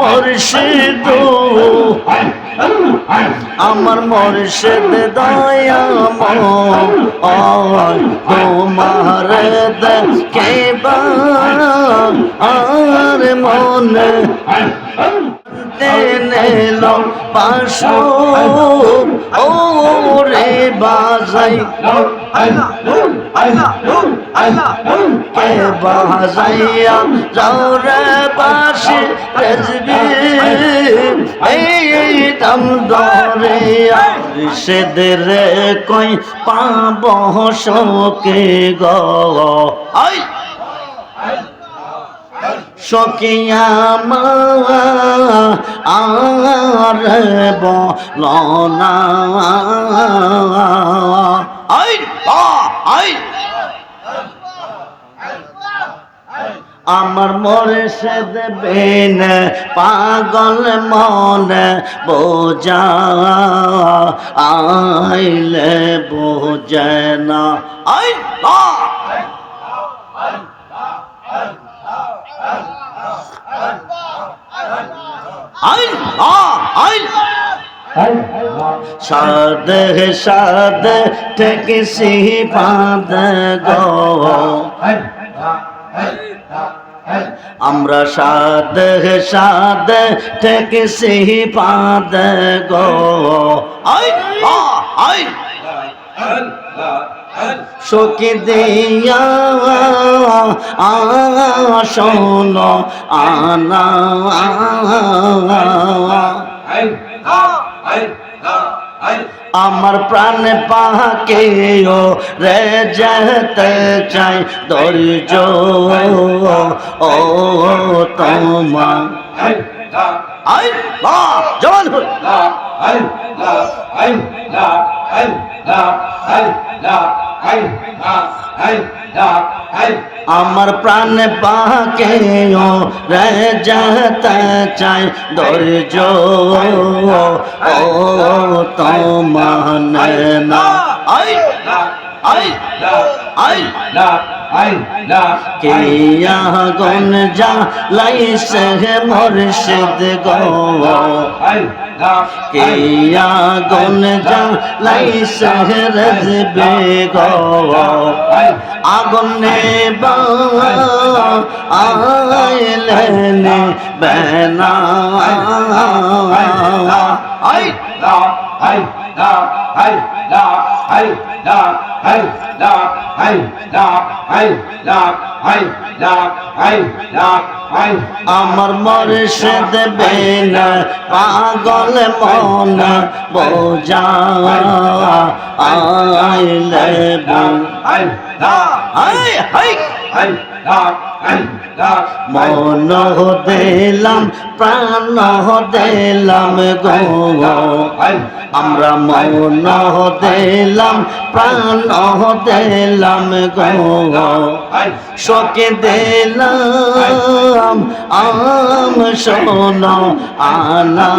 মুর্শিদ আমার মুর্শিদ দয়াময় তোমার দেখিবা আর মনে লো পাশো ও রে বাজাই কে বাজাইয়া যাও রে বাসি রেজবি এই দম দরিয়া সেদের কই পাব শোকে গো আই শোকিয়া মা আর বলনা আই আই আমার মুর্শিদ বিন পাগল মনে বোঝা আইলে বোঝে না আই সাদে সাদে ঠেকসি বাঁধ গো আমরা সাদে সাদে ঠেকসি বাঁধ গো শোকে দিয়া শোনো আনা আমার প্রাণ পাকে ও রে যেতে চাই ধৈর্য ও তোমা জবান আমার প্রাণ পাকে ও রে যেতে চাই ধৈর্য ও তোমার না কিয়া গন যা লাইছে মুর্শিদ গো কিয়া গন যা লাইছে রেজবে গো আগুনে বা আইলেনে বেনা আমার মুর্শিদ বিন পাগল মন বোঝা আইলে মন দিলাম প্রাণ দিলাম গো আমরা মন দিলাম প্রাণ দিলাম গো শোকে দিলাম আম শোনো আনা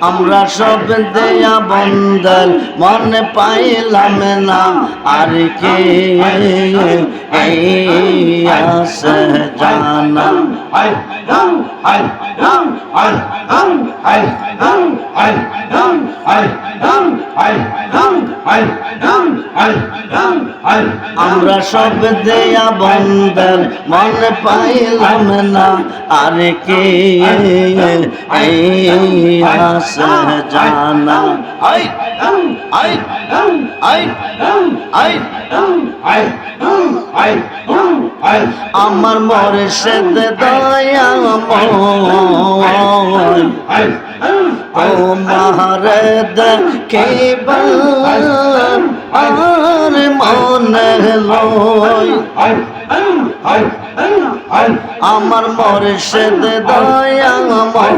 আমরা সব দেয়া বন্দর মন পাইলাম না আর কে আসে জানা আমরা সব দেয়া বন্দর মন পাইলাম না আর কে আসে জানা আমার মুর্শিদ দয়াময় তোমার দেখিবা আর মনে লয় আমার মুর্শিদ দয়াময়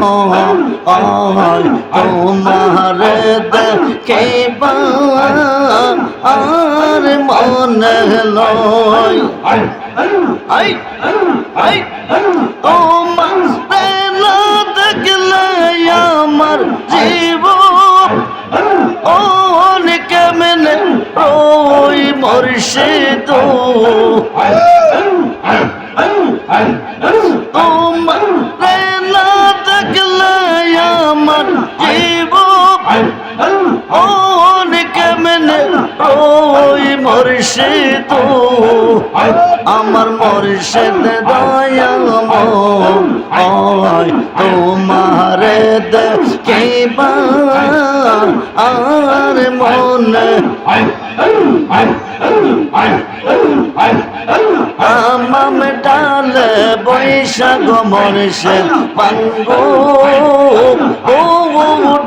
তোমার দেখিবা আর মনে লয় তোমার না দেখলে আমার জীবন কেমনে ওই মুর্শিদ তো আমার মুর্শিদ দয়াময় তোমারে দেখিবা আর মনে আমাম ডালে বৈশাখ মুর্শিদ পাঙ্গো ও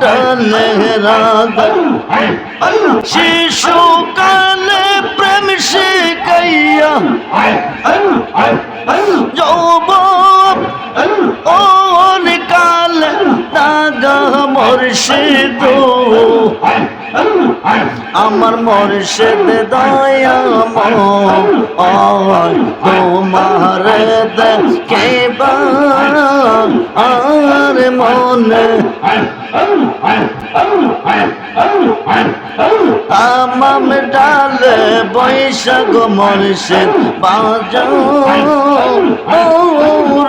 ডালে রাগ শিশুকালে প্রেম শিখাইয়া যৌবন ওর কালে দাগা মুর্শিদ আমার মুর্শিদ দয়াময় তোমারে দেখিবা আর মনে তামাম ডালে বৈশাখ মুর্শিদ বাজাও ও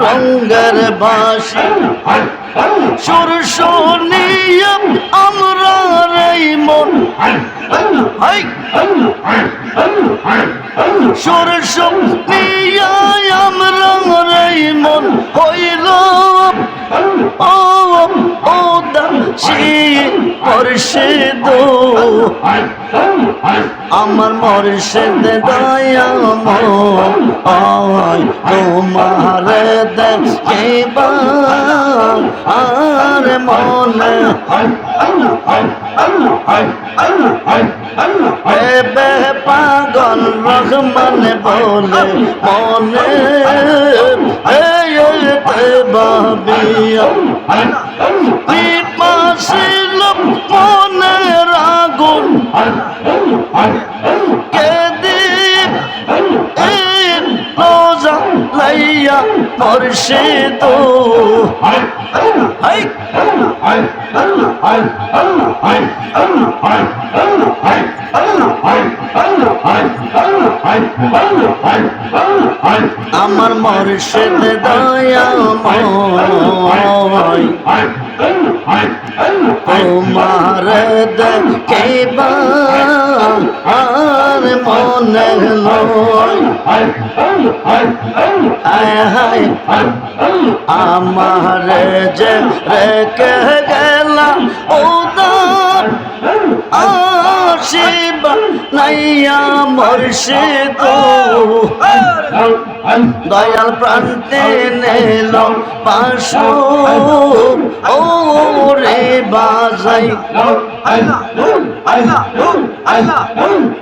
রঙ্গের বাঁশি সুর শুনিয়া আমরা রে মন সুর শুনিয়া আমরা রে মন হইল ও ও দাসী মুর্শিদ আমার মুর্শিদ দয়াময় তোমারে দেখিবা আর মনে বে পাগল রহমান বলে মনে ভাবিয়া পিপাসিল মনের আগুন কেদিন রোজা লাইয়া মুর্শিদ আমার মুর্শিদ দয়াময় তোমারে দেখিবা আর মনে লয় আমার যে রেখে গেলা উদার আসিবা নাইয়া মুর্শিদ দয়াল প্রান্তে নেল পাশু ও রে বাজাই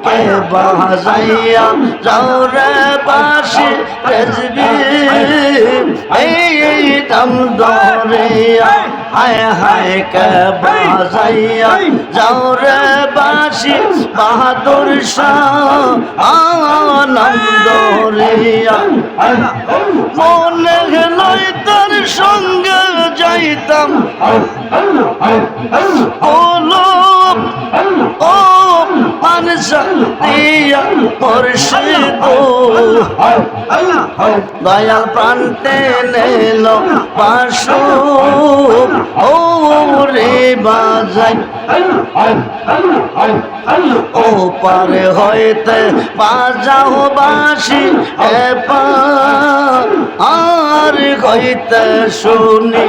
কে বাজাইয়া যাও রে বাসি রেজবি এই দম দরিয়া হায় হায় কে বাজাইয়া যাও রে বাসি বাহাদুর শাহ আনন্দ রিয়া মনে লই তার সঙ্গে যাইতাম ওলো ও মানসা দিয়া মুর্শিদ দয়াল প্রান্তে নেল পাশু ও রে বাজাই ও পারে হইতে বাজাও বাঁশি আর হইতে শুনি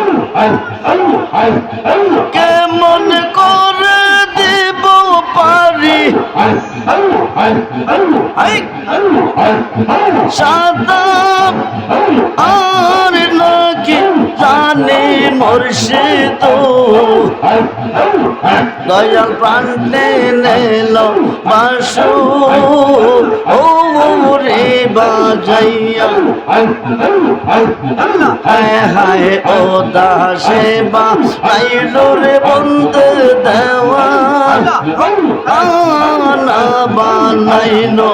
কেমন করে দিব পারি সাদা আর নাকি জানে মুর্শিদ দয়াল প্রান্তে নেল বাসু ও রে বাজাইয়া হায় হায় ও দাসে বা আইলো রে বন্ধু দেওয়া না বানাইলো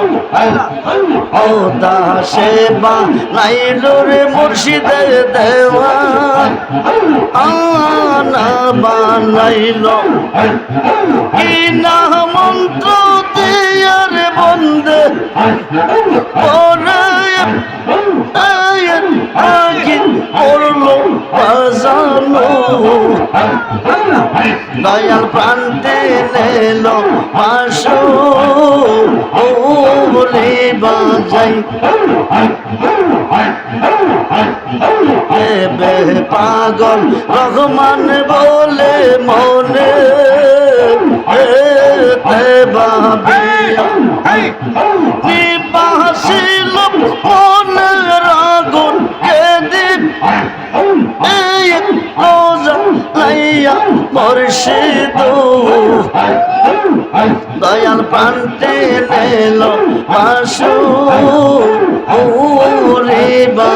ও দাসে বা নাইলো রে মুর্শিদে দেওয়া না বানাইলো কি না মন্ত্র দিয়ার বন্ধু করলো বাজানো দয়াল প্রান্তে নেলো পাশু ওরে বাজাই বে পাগল রহমান বলে মনে নিবাসিল মনের আগুন কেদিন মুর্শিদ দয়াল প্রান্তে নেল পাশু ওরে বা